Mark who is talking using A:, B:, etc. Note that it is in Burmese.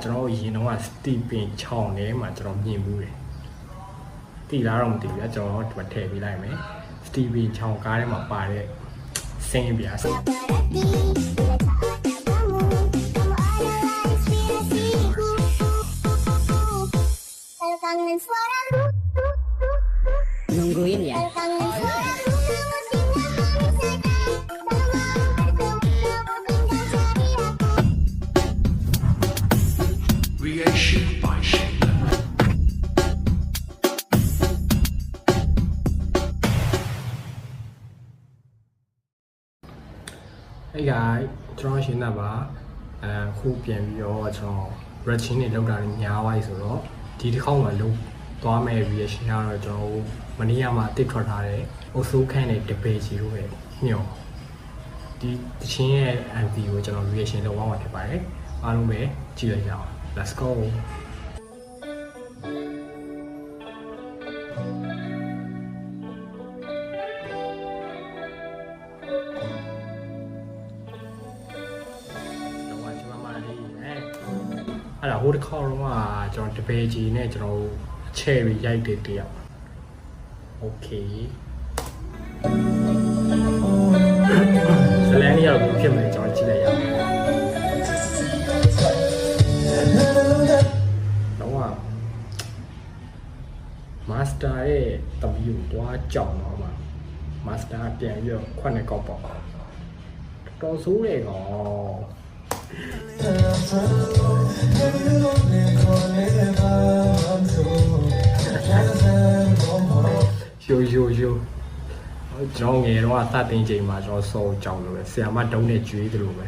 A: ကျွန်တော်ရင်တော့စတီပင်ချောင်းထဲမှာကျွန်တော်မြင်ဘူးတယ်တီလားတော့မသိဘူးကျွန်တော်ဒီမှာထည့်ပေးလိုက်မယ်စတီပင်ချောင်းကားထဲမှာပါတဲ့စင်းပြား
B: Nungguin ya.
C: Reaction by Sheila.
A: Hey guys ကျွန်တော်ရှင်းတာပါခုပြန်ပြီးတော့ကျွန်တော် reaction တွေလောက်တာများသွားပြီဆိုတော့ဒီတစ်ခေါက်မှာလုံးသွားမယ် reaction ကတော့ကျွန်တော်မနေ့ကမှတစ်ထွက်ထားတယ်။အိုဆိုးခန့်နဲ့တပည့်ကြီးတို့ပဲညော်ဒီတချင်းရဲ့ MV ကိုကျွန်တော် reaction လုပ်သွားမှာဖြစ်ပါတယ်။အားလုံးပဲကြည့်လိုက်ကြအောင် Let's go အဲ့ဒါဟိုတစ်ခေါက်တော့ကျွန်တော်တပည့်ကြီးနဲ့ကျွန်တော်ချယ်ရီရိုက်တဲ့တယောက်โอเคဇလန်လေးရောက်ဖြစ်မယ်ကျွန်တော်ကြည့်လိုက်ရအောင်တော့မာစတာရဲ့တပည့်ကိုတွားကြောင်တော့မှာမာစတာပြန်ပြီးတော့ခွနဲ့ကောက်ပေါ့တော်ဆိုးတယ်ကောင်yoကျွန်တော်ငယ်တော့စတင်ချိန်မှာကျွန်တော်စောကြောင်လို့ပဲဆရာမတုံးနဲ့ကျွေးတယ်လို့ပဲ